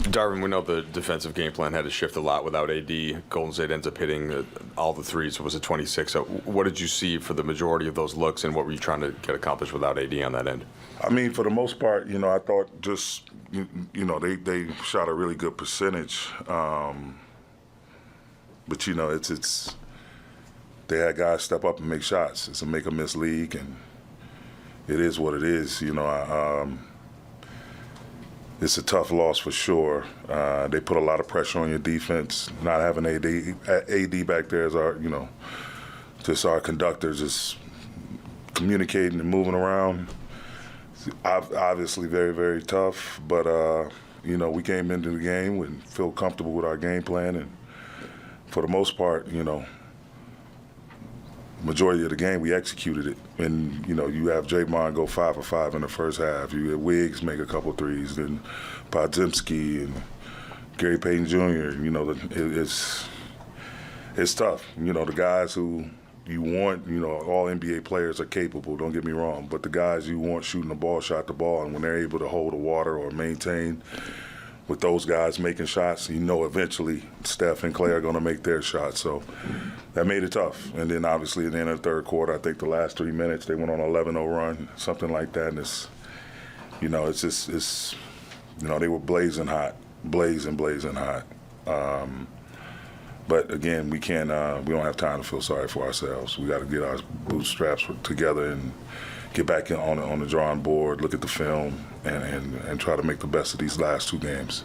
Darvin, we know the defensive game plan had to shift a lot without AD. Golden State ends up hitting all the threes. Was it 26? So what did you see for the majority of those looks, and what were you trying to get accomplished without AD on that end? I mean, for the most part, I thought just, they shot a really good percentage. But, it's they had guys step up and make shots. It's a make-or-miss league, and it is what it is. It's a tough loss for sure. They put a lot of pressure on your defense. Not having AD back there as our, just our conductor, just communicating and moving around. Obviously very, very tough, but, we came into the game and feel comfortable with our game plan, and for the most part, majority of the game we executed it. And, you have Draymond go 5 for 5 in the first half. You have Wiggs make a couple threes, then Podziemski and Gary Payton Jr., it's tough. The guys who you want, all NBA players are capable, don't get me wrong, but the guys you want shooting the ball, shot the ball, and when they're able to hold the water or maintain with those guys making shots, eventually Steph and Clay are going to make their shots. So that made it tough. And then obviously at the end of the third quarter, I think the last 3 minutes, they went on an 11-0 run, something like that. And it's, they were blazing hot. But again, we don't have time to feel sorry for ourselves. We got to get our bootstraps together and get back on the drawing board, look at the film, and try to make the best of these last 2 games.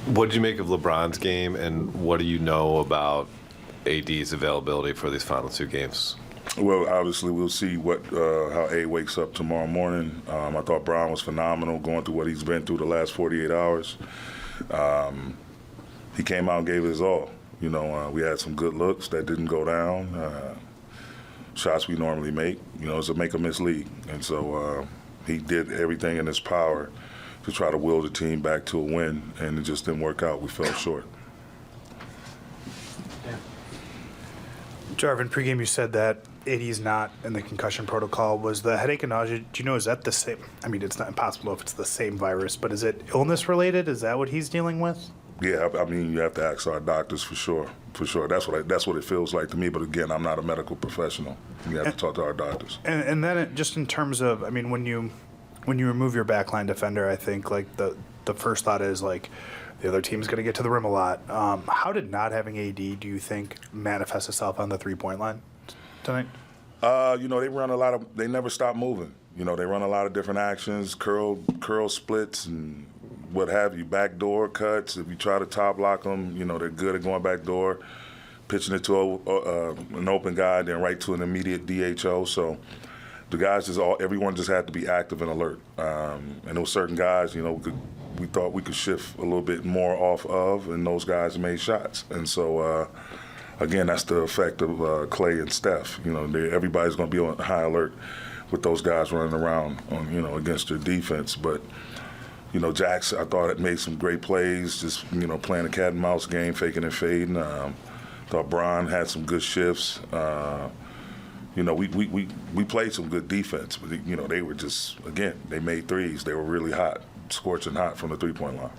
What did you make of LeBron's game, and what do you know about AD's availability for these final 2 games? Well, obviously, we'll see how A wakes up tomorrow morning. I thought Brown was phenomenal going through what he's been through the last 48 hours. He came out and gave it his all. We had some good looks that didn't go down. Shots we normally make. It's a make-or-miss league. And so he did everything in his power to try to will the team back to a win, and it just didn't work out. We fell short. Darvin, pregame you said that AD's not in the concussion protocol. Was the headache and nausea, do you know, is that the same? I mean, it's not impossible to know if it's the same virus, but is it illness-related? Is that what he's dealing with? Yeah, I mean, you have to ask our doctors for sure. That's what it feels like to me. But again, I'm not a medical professional. You have to talk to our doctors. And then just in terms of, I mean, when you remove your backline defender, I think like the first thought is like the other team's going to get to the rim a lot. How did not having AD, do you think, manifest itself on the 3-point line tonight? They never stop moving. They run a lot of different actions, curl splits and what have you, backdoor cuts. If you try to top block them, they're good at going backdoor, pitching it to an open guy, then right to an immediate DHO. So the guys everyone just had to be active and alert. And there were certain guys, we thought we could shift a little bit more off of, and those guys made shots. And so, again, that's the effect of Clay and Steph. Everybody's going to be on high alert with those guys running around against their defense. But Jax, I thought it made some great plays, just, playing a cat and mouse game, faking and fading. Thought Bron had some good shifts. We played some good defense, but, they were just, again, they made threes. They were really hot, scorching hot from the 3-point line.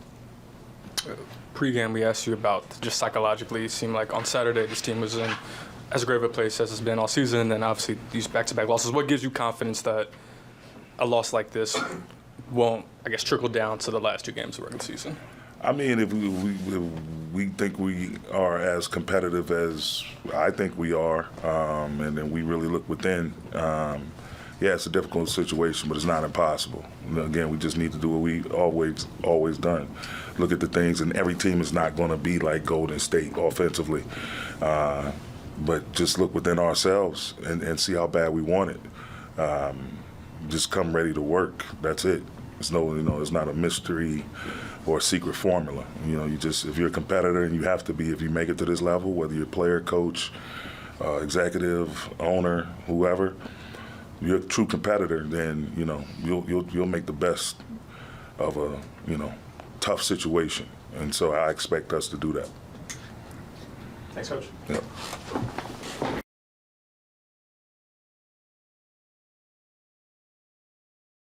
Pre-game, we asked you about just psychologically. It seemed like on Saturday this team was in as great of a place as it's been all season, and then obviously these back-to-back losses. What gives you confidence that a loss like this won't, trickle down to the last 2 games of the regular season? I mean, if we think we are as competitive as I think we are, and then we really look within, it's a difficult situation, but it's not impossible. Again, we just need to do what we always done. Look at the things, and every team is not going to be like Golden State offensively. But just look within ourselves and see how bad we want it. Just come ready to work. That's it. It's not a mystery or a secret formula. If you're a competitor, and you have to be if you make it to this level, whether you're player, coach, executive, owner, whoever, you're a true competitor, then you'll make the best of a tough situation. And so I expect us to do that. Thanks, Coach. Yep.